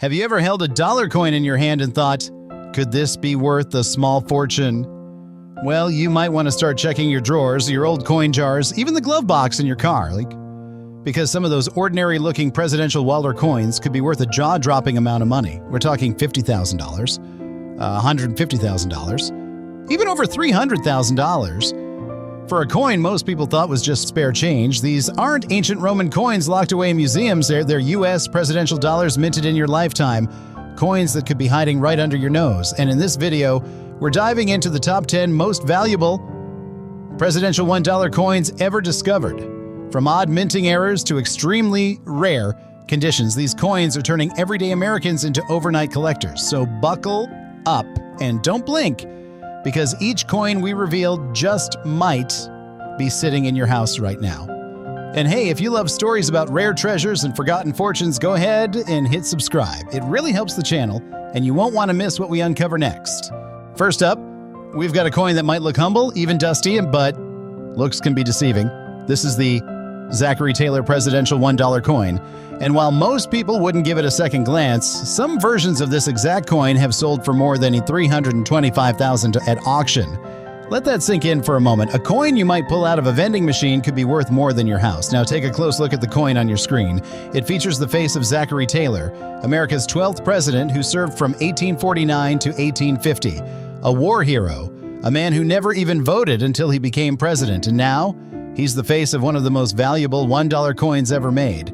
Have you ever held a dollar coin in your hand and thought, could this be worth a small fortune? Well, you might want to start checking your drawers, your old coin jars, even the glove box in your car, because some of those ordinary-looking presidential dollar coins could be worth a jaw-dropping amount of money. We're talking $50,000, $150,000, even over $300,000. For a coin most people thought was just spare change, these aren't ancient Roman coins locked away in museums. They're U.S. presidential dollars minted in your lifetime, coins that could be hiding right under your nose. And in this video, we're diving into the top 10 most valuable presidential $1 coins ever discovered. From odd minting errors to extremely rare conditions, these coins are turning everyday Americans into overnight collectors. So buckle up and don't blink, because each coin we reveal just might be sitting in your house right now. And hey, if you love stories about rare treasures and forgotten fortunes, go ahead and hit subscribe. It really helps the channel, and you won't want to miss what we uncover next. First up, we've got a coin that might look humble, even dusty, but looks can be deceiving. This is the Zachary Taylor presidential $1 coin. And while most people wouldn't give it a second glance, some versions of this exact coin have sold for more than $325,000 at auction. Let that sink in for a moment. A coin you might pull out of a vending machine could be worth more than your house. Now take a close look at the coin on your screen. It features the face of Zachary Taylor, America's 12th president who served from 1849 to 1850. A war hero, a man who never even voted until he became president, and now he's the face of one of the most valuable $1 coins ever made.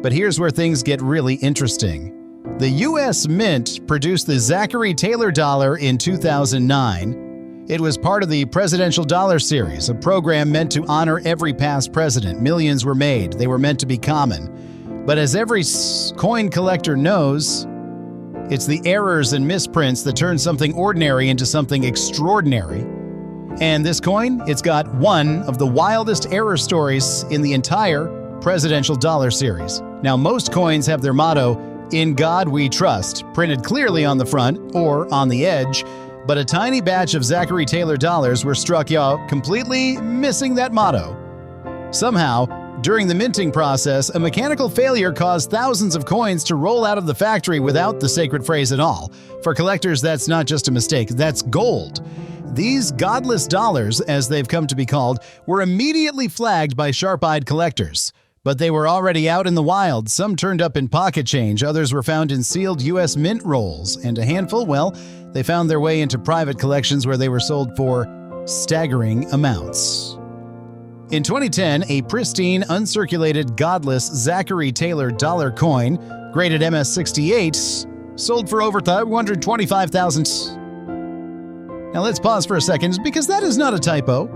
But here's where things get really interesting. The U.S. Mint produced the Zachary Taylor dollar in 2009. It was part of the Presidential Dollar Series, a program meant to honor every past president. Millions were made. They were meant to be common. But as every coin collector knows, it's the errors and misprints that turn something ordinary into something extraordinary. And this coin, it's got one of the wildest error stories in the entire Presidential Dollar Series. Now, most coins have their motto, "In God We Trust," printed clearly on the front or on the edge, but a tiny batch of Zachary Taylor dollars were struck out, completely missing that motto. Somehow, during the minting process, a mechanical failure caused thousands of coins to roll out of the factory without the sacred phrase at all. For collectors, that's not just a mistake, that's gold. These godless dollars, as they've come to be called, were immediately flagged by sharp-eyed collectors. But they were already out in the wild. Some turned up in pocket change, others were found in sealed U.S. mint rolls, and a handful, well, they found their way into private collections where they were sold for staggering amounts. In 2010, a pristine, uncirculated, godless Zachary Taylor dollar coin, graded MS-68, sold for over $125,000. Now let's pause for a second, because that is not a typo.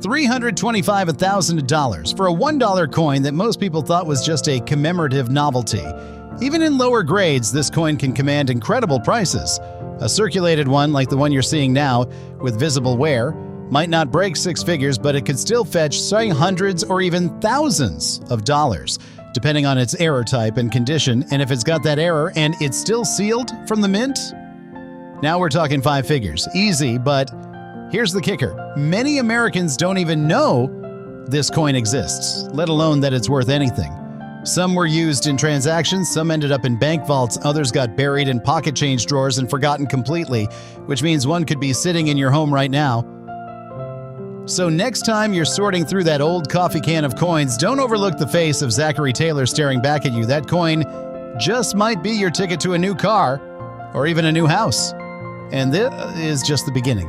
$325,000 for a $1 coin that most people thought was just a commemorative novelty. Even in lower grades, this coin can command incredible prices. A circulated one, like the one you're seeing now, with visible wear, might not break six figures, but it could still fetch, say, hundreds or even thousands of dollars, depending on its error type and condition. And if it's got that error and it's still sealed from the mint, now we're talking five figures. Easy, but here's the kicker. Many Americans don't even know this coin exists, let alone that it's worth anything. Some were used in transactions, some ended up in bank vaults, others got buried in pocket change drawers and forgotten completely, which means one could be sitting in your home right now. So next time you're sorting through that old coffee can of coins, don't overlook the face of Zachary Taylor staring back at you. That coin just might be your ticket to a new car or even a new house. And this is just the beginning.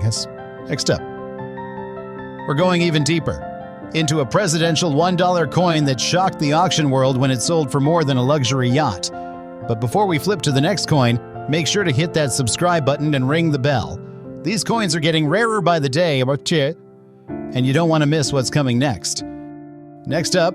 Next up, we're going even deeper into a presidential $1 coin that shocked the auction world when it sold for more than a luxury yacht. But before we flip to the next coin, make sure to hit that subscribe button and ring the bell. These coins are getting rarer by the day, and you don't want to miss what's coming next. Next up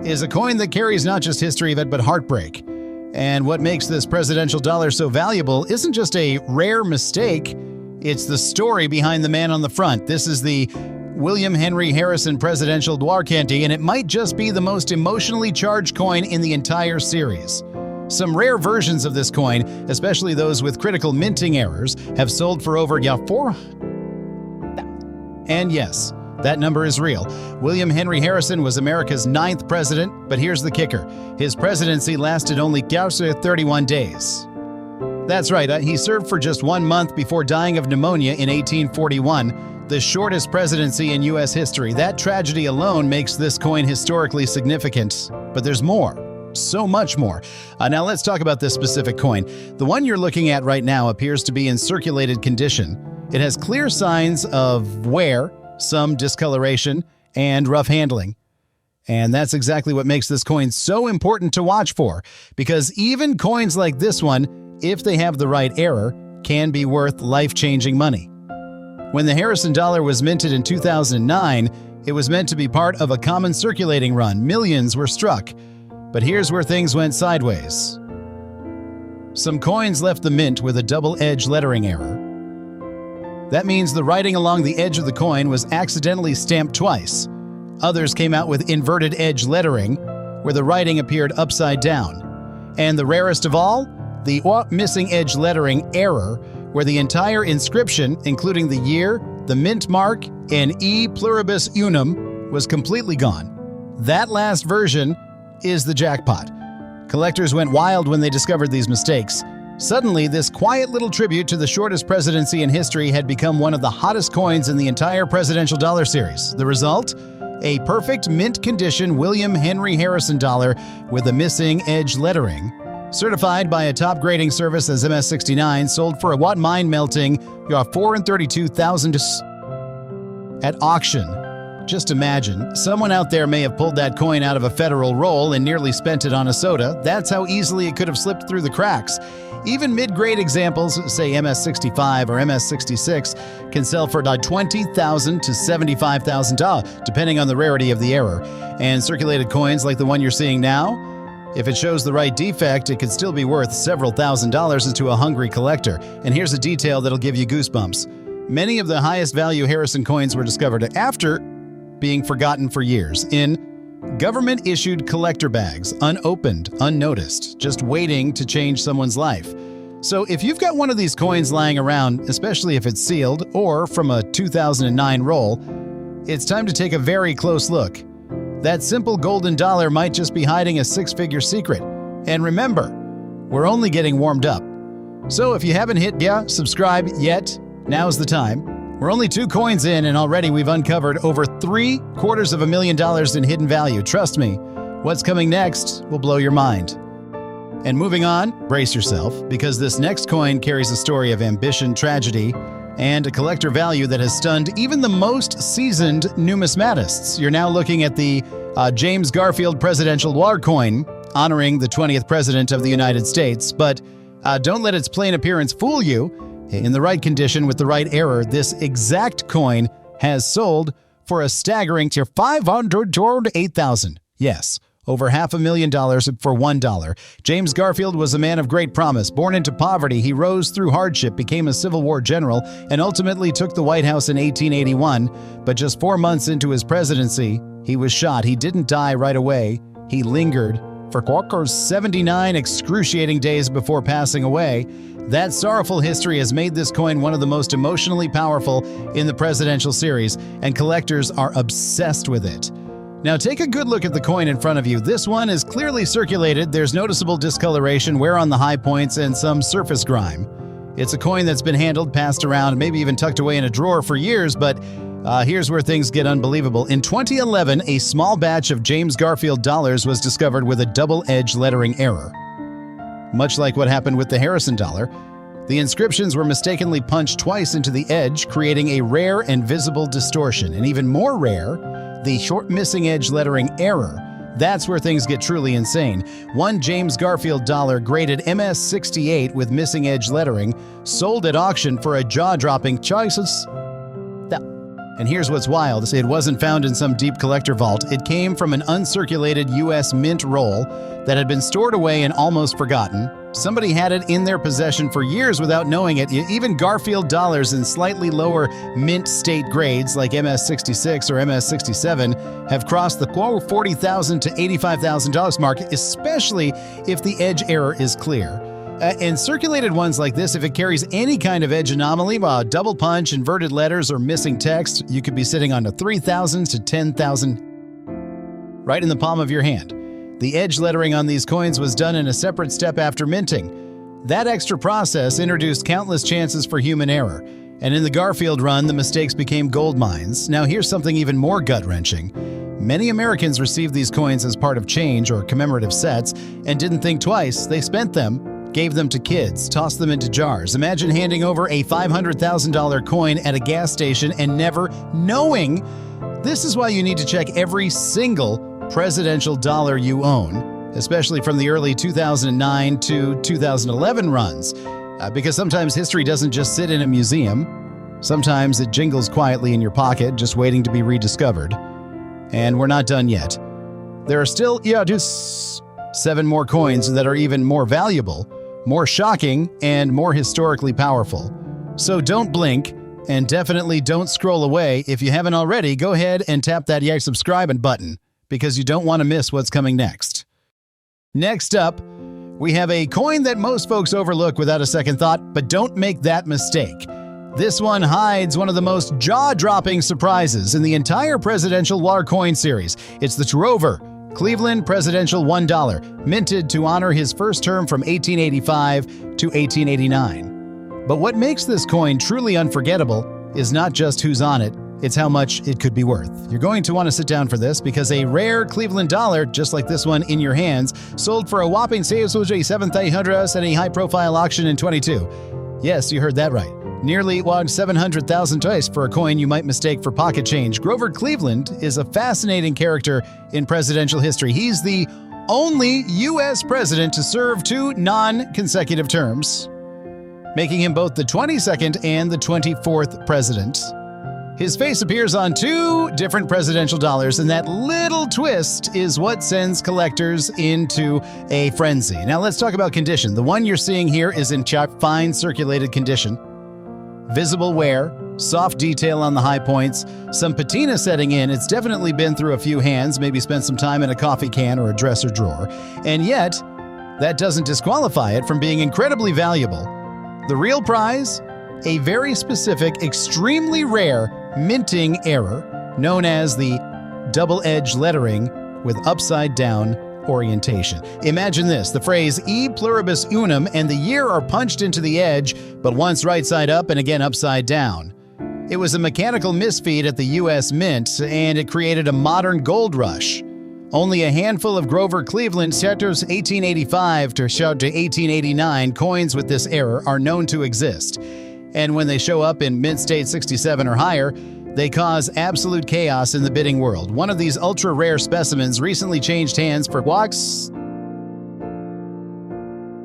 is a coin that carries not just history but heartbreak. And what makes this presidential dollar so valuable isn't just a rare mistake, it's the story behind the man on the front. This is the William Henry Harrison Presidential Dollar Candy, and it might just be the most emotionally charged coin in the entire series. Some rare versions of this coin, especially those with critical minting errors, have sold for over $4. And yes, that number is real. William Henry Harrison was America's 9th president, but here's the kicker. His presidency lasted only 31 days. That's right, he served for just 1 month before dying of pneumonia in 1841, the shortest presidency in U.S. history. That tragedy alone makes this coin historically significant. But there's more. So much more. Now let's talk about this specific coin. The one you're looking at right now appears to be in circulated condition. It has clear signs of wear, some discoloration, and rough handling. And that's exactly what makes this coin so important to watch for, because even coins like this one, if they have the right error, can be worth life-changing money. When the Harrison dollar was minted in 2009, it was meant to be part of a common circulating run. Millions were struck. But here's where things went sideways. Some coins left the mint with a double-edged lettering error. That means the writing along the edge of the coin was accidentally stamped twice. Others came out with inverted edge lettering, where the writing appeared upside down. And the rarest of all, the missing edge lettering error, where the entire inscription, including the year, the mint mark, and E pluribus unum, was completely gone. That last version is the jackpot. Collectors went wild when they discovered these mistakes. Suddenly, this quiet little tribute to the shortest presidency in history had become one of the hottest coins in the entire presidential dollar series. The result? A perfect mint condition William Henry Harrison dollar with a missing edge lettering. Certified by a top grading service as MS69, sold for a mind-melting $432,000 at auction. Just imagine, someone out there may have pulled that coin out of a federal roll and nearly spent it on a soda. That's how easily it could have slipped through the cracks. Even mid-grade examples, say MS65 or MS66, can sell for $20,000 to $75,000, depending on the rarity of the error. And circulated coins like the one you're seeing now, if it shows the right defect, it could still be worth several $1,000s to a hungry collector. And here's a detail that'll give you goosebumps. Many of the highest value Harrison coins were discovered after being forgotten for years in government-issued collector bags, unopened, unnoticed, just waiting to change someone's life. So if you've got one of these coins lying around, especially if it's sealed or from a 2009 roll, it's time to take a very close look. That simple golden dollar might just be hiding a six-figure secret. And remember, we're only getting warmed up. So if you haven't hit subscribe yet, now's the time. We're only 2 coins in, and already we've uncovered over $750,000 in hidden value. Trust me, what's coming next will blow your mind. And moving on, brace yourself, because this next coin carries a story of ambition, tragedy, and a collector value that has stunned even the most seasoned numismatists. You're now looking at the James Garfield Presidential War coin, honoring the 20th President of the United States. But don't let its plain appearance fool you. In the right condition with the right error, this exact coin has sold for a staggering $508,000. Yes, over $500,000 for $1. James Garfield was a man of great promise. Born into poverty, he rose through hardship, became a Civil War general, and ultimately took the White House in 1881. But just 4 months into his presidency, he was shot. He didn't die right away. He lingered for 79 excruciating days before passing away. That sorrowful history has made this coin one of the most emotionally powerful in the presidential series, and collectors are obsessed with it. Now take a good look at the coin in front of you. This one is clearly circulated. There's noticeable discoloration, wear on the high points, and some surface grime. It's a coin that's been handled, passed around, maybe even tucked away in a drawer for years, but here's where things get unbelievable. In 2011, a small batch of James Garfield dollars was discovered with a double-edged lettering error. Much like what happened with the Harrison dollar, the inscriptions were mistakenly punched twice into the edge, creating a rare and visible distortion. And even more rare, the short missing edge lettering error. That's where things get truly insane. One James Garfield dollar graded MS68 with missing edge lettering sold at auction for a jaw-dropping choices. And here's what's wild. It wasn't found in some deep collector vault. It came from an uncirculated U.S. mint roll that had been stored away and almost forgotten. Somebody had it in their possession for years without knowing it. Even Garfield dollars in slightly lower mint state grades like MS66 or MS67 have crossed the $40,000 to $85,000 mark, especially if the edge error is clear. And circulated ones like this, if it carries any kind of edge anomaly, double punch, inverted letters, or missing text, you could be sitting on a $3,000 to $10,000 right in the palm of your hand. The edge lettering on these coins was done in a separate step after minting. That extra process introduced countless chances for human error, and in the Garfield run, the mistakes became gold mines. Now here's something even more gut-wrenching. Many Americans received these coins as part of change or commemorative sets and didn't think twice. They spent them, gave them to kids, tossed them into jars. Imagine handing over a $500,000 coin at a gas station and never knowing. This is why you need to check every single presidential dollar you own, especially from the early 2009 to 2011 runs, because sometimes history doesn't just sit in a museum. Sometimes it jingles quietly in your pocket, just waiting to be rediscovered. And we're not done yet. There are still just 7 more coins that are even more valuable, more shocking, and more historically powerful. So don't blink, and definitely don't scroll away. If you haven't already, go ahead and tap that subscribe button, because you don't want to miss what's coming next. Next up, we have a coin that most folks overlook without a second thought, but don't make that mistake. This one hides one of the most jaw-dropping surprises in the entire presidential dollar coin series. It's the Grover Cleveland Presidential $1, minted to honor his first term from 1885 to 1889. But what makes this coin truly unforgettable is not just who's on it, it's how much it could be worth. You're going to want to sit down for this, because a rare Cleveland dollar, just like this one in your hands, sold for a whopping $7,800 at a high-profile auction in 22. Yes, you heard that right. Nearly $700,000 for a coin you might mistake for pocket change. Grover Cleveland is a fascinating character in presidential history. He's the only U.S. president to serve 2 non-consecutive terms, making him both the 22nd and the 24th president. His face appears on 2 different presidential dollars, and that little twist is what sends collectors into a frenzy. Now let's talk about condition. The one you're seeing here is in fine circulated condition. Visible wear, soft detail on the high points, some patina setting in. It's definitely been through a few hands, maybe spent some time in a coffee can or a dresser drawer. And yet, that doesn't disqualify it from being incredibly valuable. The real prize? A very specific, extremely rare minting error known as the double-edged lettering with upside-down orientation. Imagine this: the phrase "e pluribus unum" and the year are punched into the edge, but once right side up and again upside down. It was a mechanical misfeed at the U.S. Mint, and it created a modern gold rush. Only a handful of Grover Cleveland Charters 1885 to 1889 coins with this error are known to exist. And when they show up in mint state 67 or higher, they cause absolute chaos in the bidding world. One of these ultra-rare specimens recently changed hands for wax,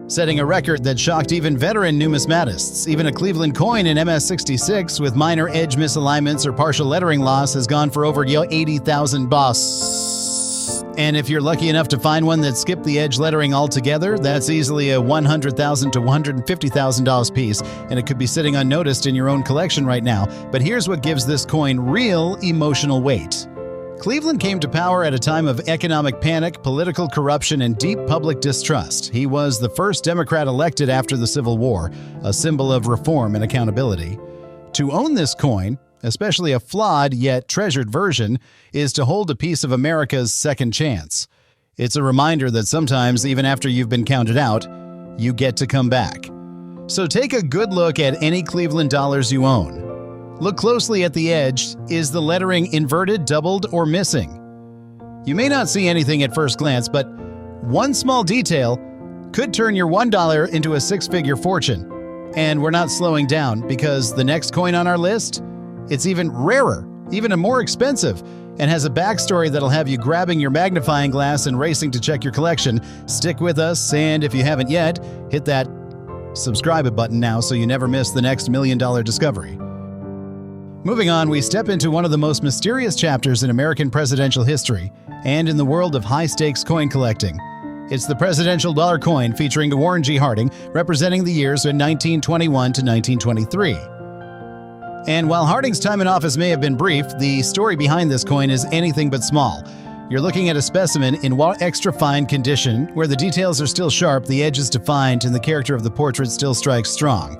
setting a record that shocked even veteran numismatists. Even a Cleveland coin in MS-66 with minor edge misalignments or partial lettering loss has gone for over $80,000. And if you're lucky enough to find one that skipped the edge lettering altogether, that's easily a $100,000 to $150,000 piece, and it could be sitting unnoticed in your own collection right now. But here's what gives this coin real emotional weight. Cleveland came to power at a time of economic panic, political corruption, and deep public distrust. He was the first Democrat elected after the Civil War, a symbol of reform and accountability. To own this coin, especially a flawed yet treasured version, is to hold a piece of America's second chance. It's a reminder that sometimes, even after you've been counted out, you get to come back. So take a good look at any Cleveland dollars you own. Look closely at the edge. Is the lettering inverted, doubled, or missing? You may not see anything at first glance, but one small detail could turn your $1 into a 6-figure fortune. And we're not slowing down, because the next coin on our list, it's even rarer, even more expensive, and has a backstory that'll have you grabbing your magnifying glass and racing to check your collection. Stick with us, and if you haven't yet, hit that subscribe button now so you never miss the next $1 million discovery. Moving on, we step into one of the most mysterious chapters in American presidential history and in the world of high-stakes coin collecting. It's the presidential dollar coin featuring Warren G. Harding, representing the years in 1921 to 1923. And while Harding's time in office may have been brief, the story behind this coin is anything but small. You're looking at a specimen in extra fine condition, where the details are still sharp, the edges defined, and the character of the portrait still strikes strong.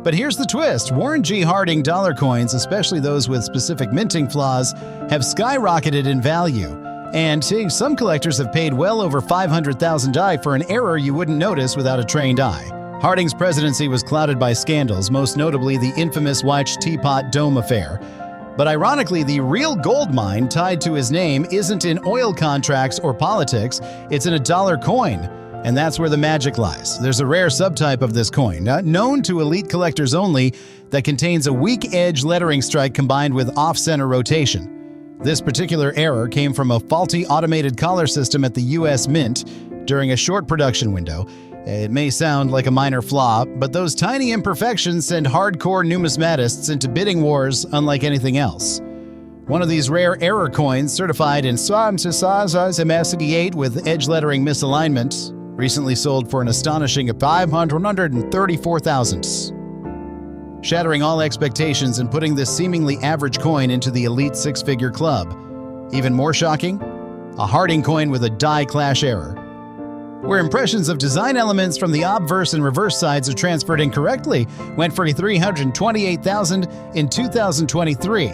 But here's the twist. Warren G. Harding dollar coins, especially those with specific minting flaws, have skyrocketed in value. And some collectors have paid well over $500,000 for an error you wouldn't notice without a trained eye. Harding's presidency was clouded by scandals, most notably the infamous White Teapot Dome affair. But ironically, the real gold mine tied to his name isn't in oil contracts or politics, it's in a dollar coin. And that's where the magic lies. There's a rare subtype of this coin, known to elite collectors only, that contains a weak edge lettering strike combined with off-center rotation. This particular error came from a faulty automated collar system at the U.S. Mint during a short production window. It may sound like a minor flaw, but those tiny imperfections send hardcore numismatists into bidding wars unlike anything else. One of these rare error coins, certified in MS-8 with edge lettering misalignment, recently sold for an astonishing $534,000, shattering all expectations and putting this seemingly average coin into the elite six-figure club. Even more shocking, a Harding coin with a die clash error, where impressions of design elements from the obverse and reverse sides are transferred incorrectly, went for $328,000 in 2023.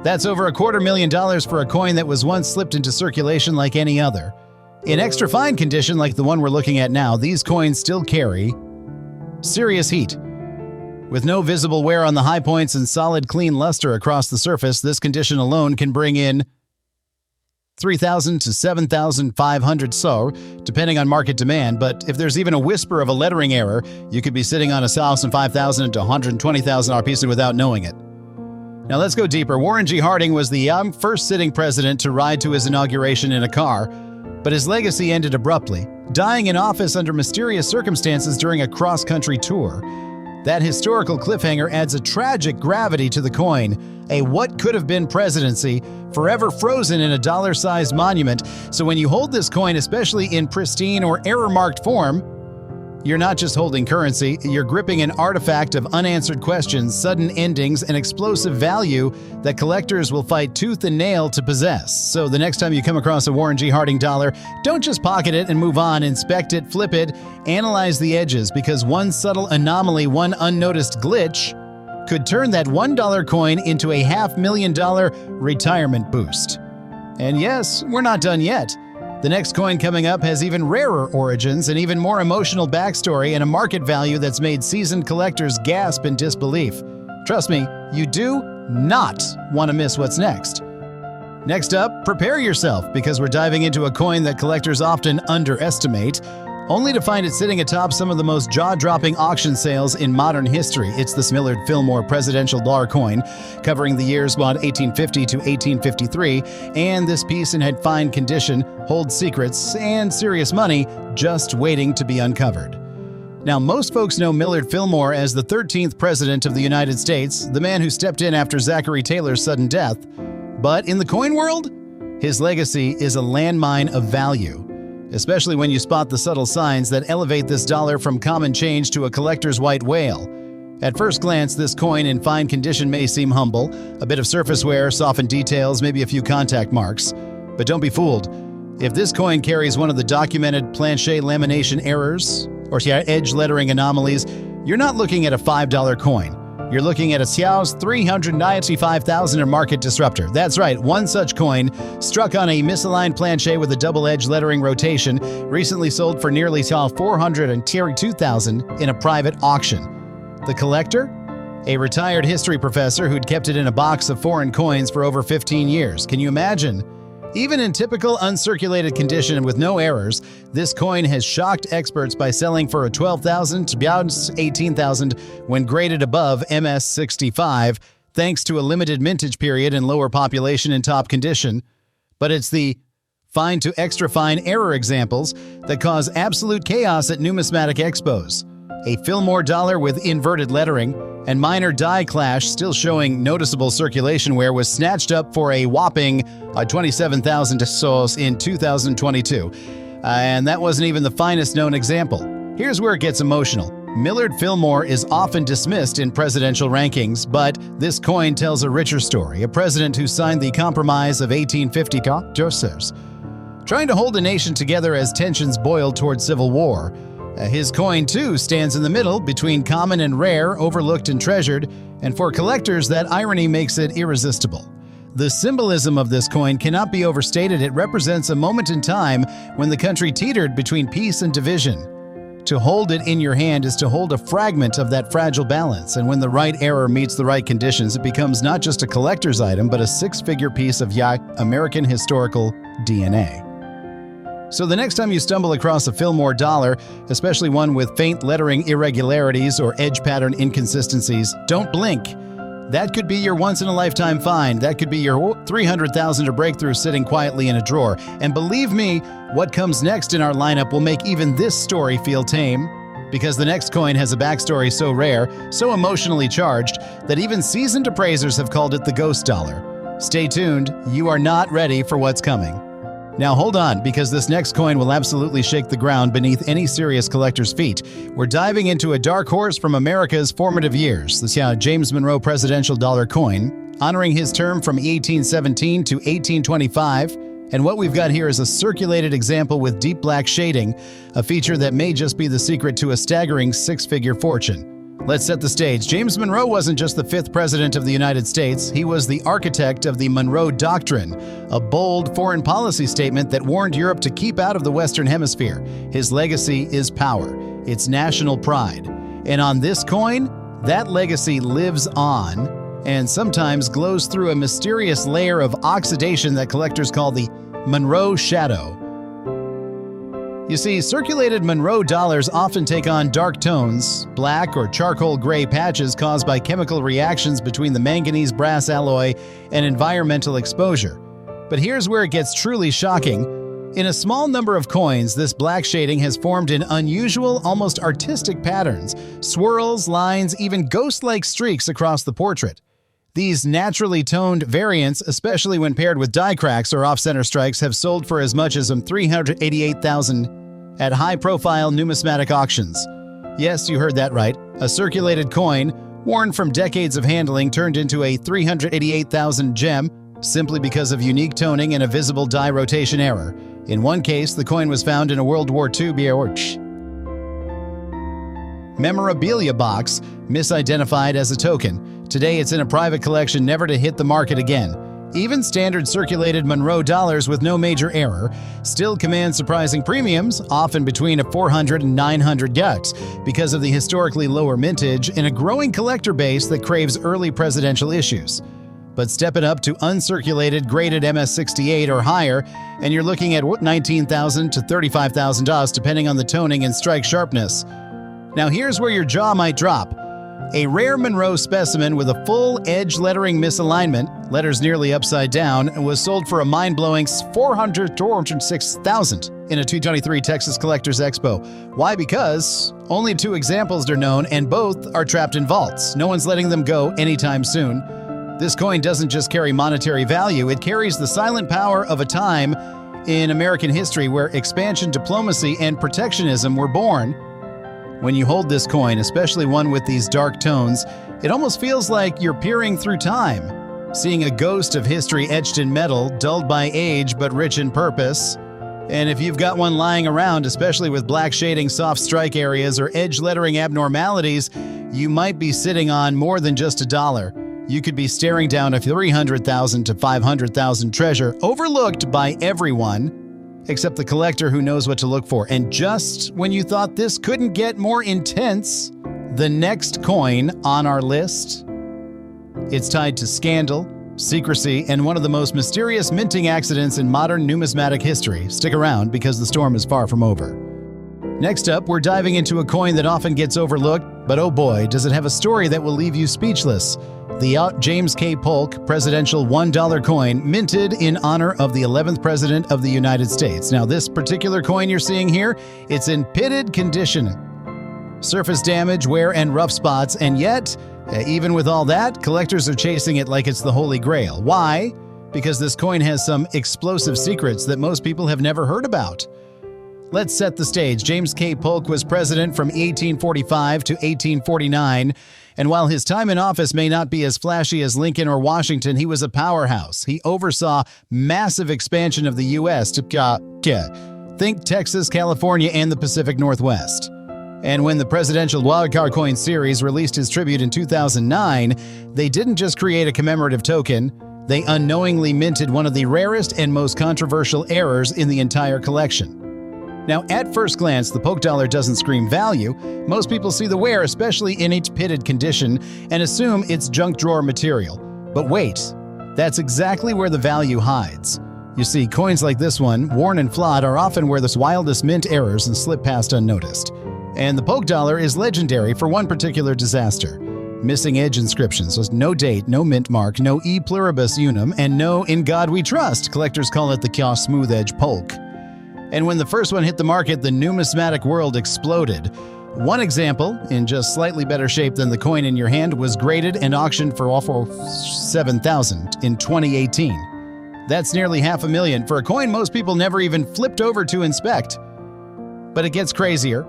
That's over $250,000 for a coin that was once slipped into circulation like any other. In extra fine condition like the one we're looking at now, these coins still carry serious heat. With no visible wear on the high points and solid clean luster across the surface, this condition alone can bring in $3,000 to $7,500 so, depending on market demand, but if there's even a whisper of a lettering error, you could be sitting on a $5,000 to $120,000 piece without knowing it. Now let's go deeper. Warren G. Harding was the first sitting president to ride to his inauguration in a car, but his legacy ended abruptly, dying in office under mysterious circumstances during a cross-country tour. That historical cliffhanger adds a tragic gravity to the coin, a what-could-have-been presidency, forever frozen in a dollar-sized monument. So when you hold this coin, especially in pristine or error-marked form, you're not just holding currency, you're gripping an artifact of unanswered questions, sudden endings, and explosive value that collectors will fight tooth and nail to possess. So the next time you come across a Warren G. Harding dollar, don't just pocket it and move on, inspect it, flip it, analyze the edges, because one subtle anomaly, one unnoticed glitch, could turn that $1 coin into a $500,000 retirement boost. And yes, we're not done yet. The next coin coming up has even rarer origins, an even more emotional backstory, and a market value that's made seasoned collectors gasp in disbelief. Trust me, you do not want to miss what's next. Next up, prepare yourself, because we're diving into a coin that collectors often underestimate, only to find it sitting atop some of the most jaw-dropping auction sales in modern history. It's the Millard Fillmore presidential dollar coin, covering the years 1850 to 1853, and this piece in fine condition holds secrets and serious money just waiting to be uncovered. Now, most folks know Millard Fillmore as the 13th President of the United States, the man who stepped in after Zachary Taylor's sudden death. But in the coin world, his legacy is a landmine of value, especially when you spot the subtle signs that elevate this dollar from common change to a collector's white whale. At first glance, this coin in fine condition may seem humble, a bit of surface wear, softened details, maybe a few contact marks. But don't be fooled. If this coin carries one of the documented planche lamination errors or edge lettering anomalies, you're not looking at a $5 coin. You're looking at a Xiao's $395,000 market disruptor. That's right, one such coin, struck on a misaligned planche with a double-edged lettering rotation, recently sold for nearly $432,000 in a private auction. The collector? A retired history professor who'd kept it in a box of foreign coins for over 15 years. Can you imagine? Even in typical uncirculated condition and with no errors, this coin has shocked experts by selling for a $12,000 to $18,000 when graded above MS-65, thanks to a limited mintage period and lower population in top condition. But it's the fine to extra fine error examples that cause absolute chaos at numismatic expos. A Fillmore dollar with inverted lettering and minor die clash still showing noticeable circulation wear was snatched up for a whopping $27,000 in 2022. And that wasn't even the finest known example. Here's where it gets emotional. Millard Fillmore is often dismissed in presidential rankings, but this coin tells a richer story. A president who signed the Compromise of 1850, trying to hold a nation together as tensions boiled toward civil war. His coin, too, stands in the middle between common and rare, overlooked and treasured, and for collectors, that irony makes it irresistible. The symbolism of this coin cannot be overstated. It represents a moment in time when the country teetered between peace and division. To hold it in your hand is to hold a fragment of that fragile balance, and when the right error meets the right conditions, it becomes not just a collector's item, but a six-figure piece of American historical DNA. So the next time you stumble across a Fillmore dollar, especially one with faint lettering irregularities or edge pattern inconsistencies, don't blink. That could be your once-in-a-lifetime find. That could be your $300,000 breakthrough sitting quietly in a drawer. And believe me, what comes next in our lineup will make even this story feel tame. Because the next coin has a backstory so rare, so emotionally charged, that even seasoned appraisers have called it the ghost dollar. Stay tuned, you are not ready for what's coming. Now hold on, because this next coin will absolutely shake the ground beneath any serious collector's feet. We're diving into a dark horse from America's formative years, the James Monroe presidential dollar coin, honoring his term from 1817 to 1825. And what we've got here is a circulated example with deep black shading, a feature that may just be the secret to a staggering six-figure fortune. Let's set the stage. James Monroe wasn't just the fifth president of the United States, he was the architect of the Monroe Doctrine, a bold foreign policy statement that warned Europe to keep out of the Western Hemisphere. His legacy is power, it's national pride. And on this coin, that legacy lives on and sometimes glows through a mysterious layer of oxidation that collectors call the Monroe shadow. You see, circulated Monroe dollars often take on dark tones, black or charcoal gray patches caused by chemical reactions between the manganese brass alloy and environmental exposure. But here's where it gets truly shocking. In a small number of coins, this black shading has formed in unusual, almost artistic patterns, swirls, lines, even ghost-like streaks across the portrait. These naturally toned variants, especially when paired with die cracks or off-center strikes, have sold for as much as $388,000 at high-profile numismatic auctions. Yes, you heard that right. A circulated coin, worn from decades of handling, turned into a $388,000 gem simply because of unique toning and a visible die rotation error. In one case, the coin was found in a World War II memorabilia box, misidentified as a token. Today, it's in a private collection never to hit the market again. Even standard circulated Monroe dollars with no major error still command surprising premiums, often between $400 and $900 because of the historically lower mintage and a growing collector base that craves early presidential issues. But step it up to uncirculated graded MS-68 or higher, and you're looking at $19,000 to $35,000 depending on the toning and strike sharpness. Now here's where your jaw might drop. A rare Monroe specimen with a full edge lettering misalignment, letters nearly upside down, was sold for a mind-blowing $406,000 in a 223 Texas Collectors Expo. Why? Because only two examples are known and both are trapped in vaults. No one's letting them go anytime soon. This coin doesn't just carry monetary value, it carries the silent power of a time in American history where expansion, diplomacy, and protectionism were born. When you hold this coin, especially one with these dark tones, it almost feels like you're peering through time, seeing a ghost of history etched in metal, dulled by age but rich in purpose. And if you've got one lying around, especially with black shading, soft strike areas, or edge lettering abnormalities, you might be sitting on more than just a dollar. You could be staring down a $300,000 to $500,000 treasure overlooked by everyone except the collector who knows what to look for. And just when you thought this couldn't get more intense, the next coin on our list, it's tied to scandal, secrecy, and one of the most mysterious minting accidents in modern numismatic history. Stick around because the storm is far from over. Next up, we're diving into a coin that often gets overlooked, but oh boy, does it have a story that will leave you speechless. The James K. Polk presidential $1 coin, minted in honor of the 11th President of the United States. Now, this particular coin you're seeing here, it's in pitted condition. Surface damage, wear, and rough spots, and yet, even with all that, collectors are chasing it like it's the Holy Grail. Why? Because this coin has some explosive secrets that most people have never heard about. Let's set the stage. James K. Polk was president from 1845 to 1849, and while his time in office may not be as flashy as Lincoln or Washington, he was a powerhouse. He oversaw massive expansion of the U.S. to think Texas, California, and the Pacific Northwest. And when the Presidential Wildcard Coin Series released his tribute in 2009, they didn't just create a commemorative token, they unknowingly minted one of the rarest and most controversial errors in the entire collection. Now, at first glance, the Polk dollar doesn't scream value. Most people see the wear, especially in its pitted condition, and assume it's junk drawer material. But wait, that's exactly where the value hides. You see, coins like this one, worn and flawed, are often where the wildest mint errors and slip past unnoticed. And the Polk dollar is legendary for one particular disaster. Missing edge inscriptions with no date, no mint mark, no e pluribus unum, and no in God we trust. Collectors call it the Kiosk Smooth Edge Polk. And when the first one hit the market, the numismatic world exploded. One example, in just slightly better shape than the coin in your hand, was graded and auctioned for $7,000 in 2018. That's nearly $500,000 for a coin most people never even flipped over to inspect. But it gets crazier.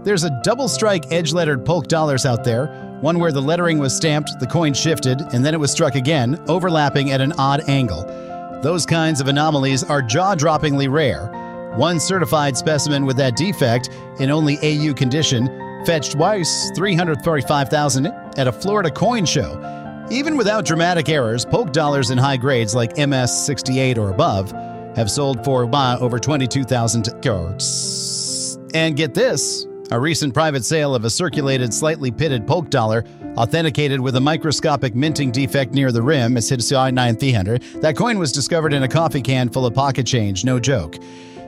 There's a double-strike edge-lettered Polk dollars out there, one where the lettering was stamped, the coin shifted, and then it was struck again, overlapping at an odd angle. Those kinds of anomalies are jaw-droppingly rare. One certified specimen with that defect, in only AU condition, fetched twice $345,000 at a Florida coin show. Even without dramatic errors, Polk dollars in high grades like MS 68 or above have sold for over $22,000. And get this, a recent private sale of a circulated, slightly pitted Polk dollar, authenticated with a microscopic minting defect near the rim, as hit 9300. That coin was discovered in a coffee can full of pocket change, no joke.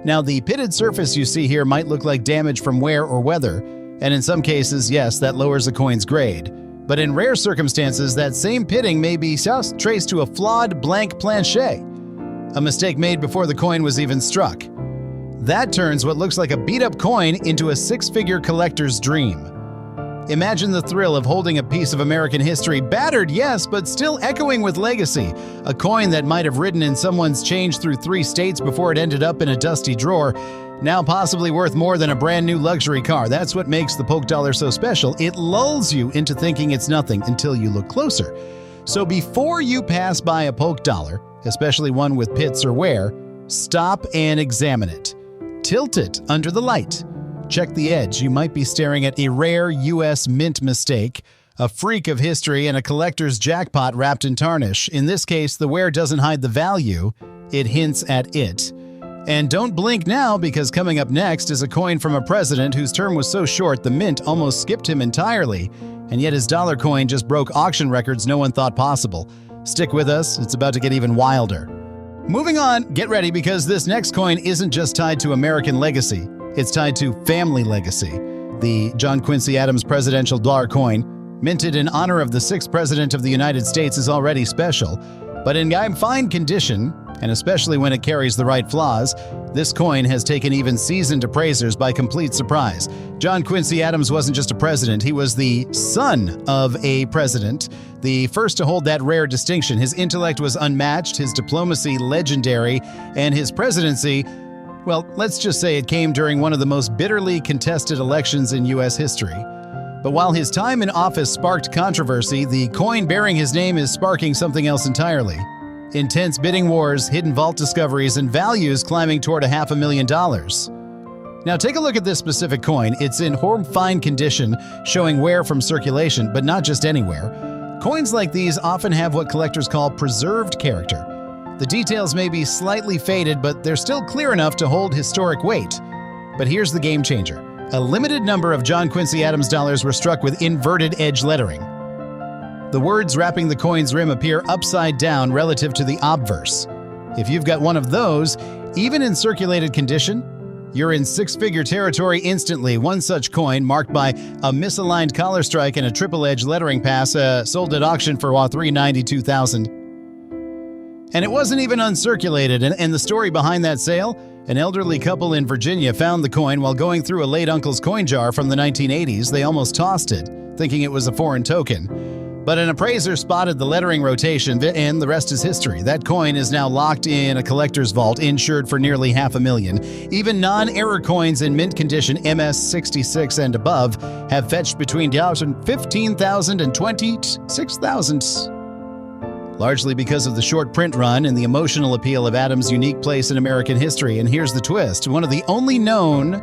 Now, the pitted surface you see here might look like damage from wear or weather, and in some cases, yes, that lowers the coin's grade. But in rare circumstances, that same pitting may be traced to a flawed blank planchet, a mistake made before the coin was even struck. That turns what looks like a beat-up coin into a six-figure collector's dream. Imagine the thrill of holding a piece of American history, battered, yes, but still echoing with legacy. A coin that might have ridden in someone's change through 3 states before it ended up in a dusty drawer, now possibly worth more than a brand new luxury car. That's what makes the Polk dollar so special. It lulls you into thinking it's nothing until you look closer. So before you pass by a Polk dollar, especially one with pits or wear, stop and examine it. Tilt it under the light. Check the edge. You might be staring at a rare U.S. mint mistake, a freak of history, and a collector's jackpot wrapped in tarnish. In this case, the wear doesn't hide the value, it hints at it. And don't blink now, because coming up next is a coin from a president whose term was so short the mint almost skipped him entirely, and yet his dollar coin just broke auction records no one thought possible. Stick with us, it's about to get even wilder. Moving on, get ready, because this next coin isn't just tied to American legacy. It's tied to family legacy. The John Quincy Adams presidential dollar coin, minted in honor of the 6th President of the United States, is already special. But in fine condition, and especially when it carries the right flaws, this coin has taken even seasoned appraisers by complete surprise. John Quincy Adams wasn't just a president, he was the son of a president, the first to hold that rare distinction. His intellect was unmatched, his diplomacy legendary, and his presidency, well, let's just say it came during one of the most bitterly contested elections in U.S. history. But while his time in office sparked controversy, the coin bearing his name is sparking something else entirely. Intense bidding wars, hidden vault discoveries, and values climbing toward $500,000. Now take a look at this specific coin. It's in fine condition, showing wear from circulation, but not just anywhere. Coins like these often have what collectors call preserved character. The details may be slightly faded, but they're still clear enough to hold historic weight. But here's the game changer. A limited number of John Quincy Adams dollars were struck with inverted edge lettering. The words wrapping the coin's rim appear upside down relative to the obverse. If you've got one of those, even in circulated condition, you're in 6-figure territory instantly. One such coin, marked by a misaligned collar strike and a triple edge lettering pass, sold at auction for $392,000. And it wasn't even uncirculated, and the story behind that sale? An elderly couple in Virginia found the coin while going through a late uncle's coin jar from the 1980s. They almost tossed it, thinking it was a foreign token. But an appraiser spotted the lettering rotation, and the rest is history. That coin is now locked in a collector's vault, insured for nearly $500,000. Even non-error coins in mint condition MS 66 and above have fetched between $15,000 and $26,000. Largely because of the short print run and the emotional appeal of Adams' unique place in American history. And here's the twist. One of the only known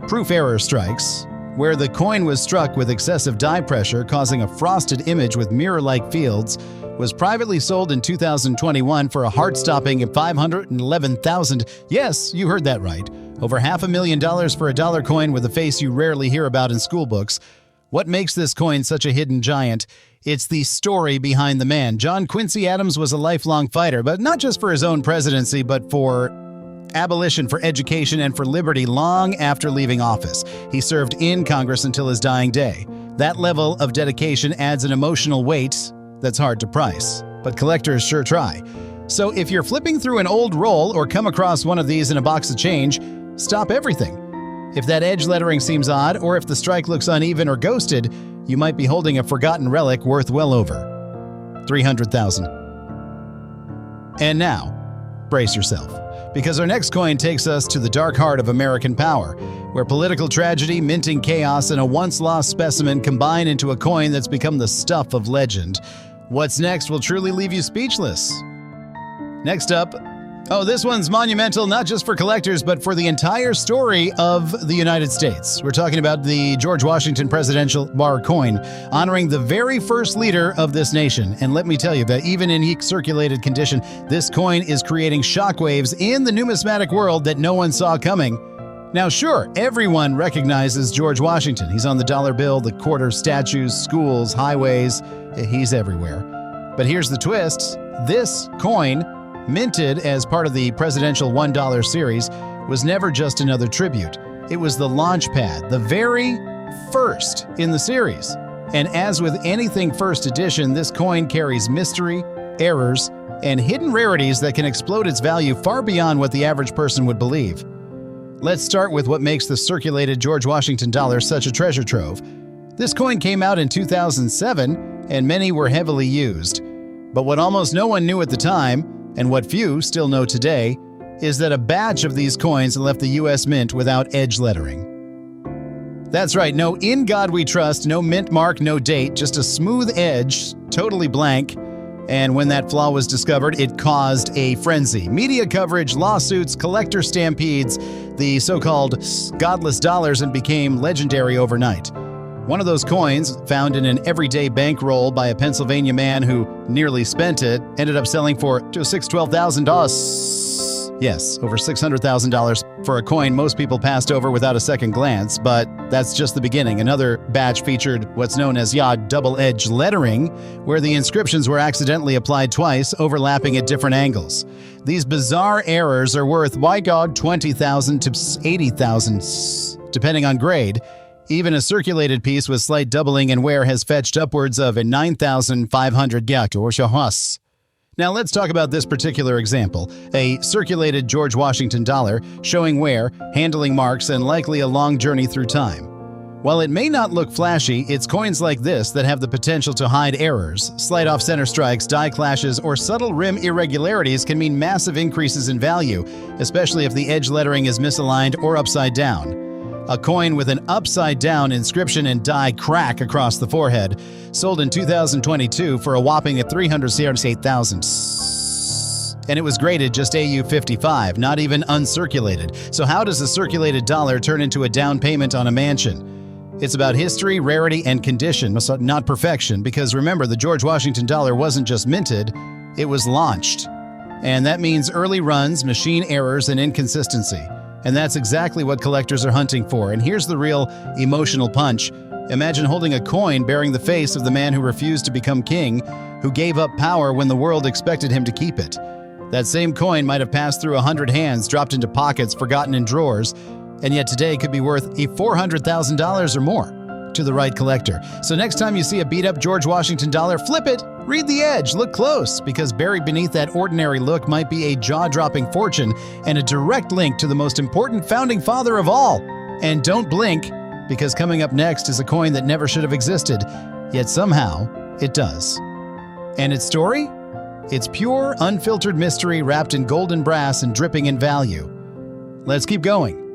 proof error strikes, where the coin was struck with excessive die pressure, causing a frosted image with mirror-like fields, was privately sold in 2021 for a heart-stopping $511,000. Yes, you heard that right. Over $500,000 for a dollar coin with a face you rarely hear about in school books. What makes this coin such a hidden giant? It's the story behind the man. John Quincy Adams was a lifelong fighter, but not just for his own presidency, but for abolition, for education, and for liberty long after leaving office. He served in Congress until his dying day. That level of dedication adds an emotional weight that's hard to price, but collectors sure try. So if you're flipping through an old roll or come across one of these in a box of change, stop everything. If that edge lettering seems odd, or if the strike looks uneven or ghosted, you might be holding a forgotten relic worth well over $300,000. And now, brace yourself, because our next coin takes us to the dark heart of American power, where political tragedy, minting chaos, and a once-lost specimen combine into a coin that's become the stuff of legend. What's next will truly leave you speechless. Next up, this one's monumental not just for collectors, but for the entire story of the United States. We're talking about the George Washington Presidential Bar coin, honoring the very first leader of this nation. And let me tell you that even in circulated condition, this coin is creating shockwaves in the numismatic world that no one saw coming. Now, sure, everyone recognizes George Washington. He's on the dollar bill, the quarter, statues, schools, highways. He's everywhere. But here's the twist. This coin, minted as part of the presidential $1 series, was never just another tribute. It was the launch pad, the very first in the series. And as with anything first edition, this coin carries mystery, errors, and hidden rarities that can explode its value far beyond what the average person would believe. Let's start with what makes the circulated George Washington dollar such a treasure trove. This coin came out in 2007, and many were heavily used. But what almost no one knew at the time, and what few still know today, is that a batch of these coins left the U.S. Mint without edge lettering. That's right, no "In God We Trust," no mint mark, no date, just a smooth edge, totally blank. And when that flaw was discovered, it caused a frenzy. Media coverage, lawsuits, collector stampedes, the so-called Godless dollars, and became legendary overnight. One of those coins, found in an everyday bankroll by a Pennsylvania man who nearly spent it, ended up selling for $12,000. Yes, over $600,000 for a coin most people passed over without a second glance, but that's just the beginning. Another batch featured what's known as double-edged lettering, where the inscriptions were accidentally applied twice, overlapping at different angles. These bizarre errors are worth, $20,000 to $80,000, depending on grade. Even a circulated piece with slight doubling in wear has fetched upwards of $9,500. Now let's talk about this particular example, a circulated George Washington dollar showing wear, handling marks, and likely a long journey through time. While it may not look flashy, it's coins like this that have the potential to hide errors. Slight off-center strikes, die clashes, or subtle rim irregularities can mean massive increases in value, especially if the edge lettering is misaligned or upside down. A coin with an upside-down inscription and die crack across the forehead, sold in 2022 for a whopping $368,000. And it was graded just AU 55, not even uncirculated. So how does a circulated dollar turn into a down payment on a mansion? It's about history, rarity, and condition, not perfection, because remember, the George Washington dollar wasn't just minted, it was launched. And that means early runs, machine errors, and inconsistency. And that's exactly what collectors are hunting for. And here's the real emotional punch. Imagine holding a coin bearing the face of the man who refused to become king, who gave up power when the world expected him to keep it. That same coin might have passed through 100 hands, dropped into pockets, forgotten in drawers, and yet today could be worth $400,000 or more to the right collector. So next time you see a beat-up George Washington dollar, flip it, read the edge, look close, because buried beneath that ordinary look might be a jaw-dropping fortune and a direct link to the most important founding father of all. And don't blink, because coming up next is a coin that never should have existed, yet somehow it does. And its story? It's pure, unfiltered mystery wrapped in golden brass and dripping in value. Let's keep going.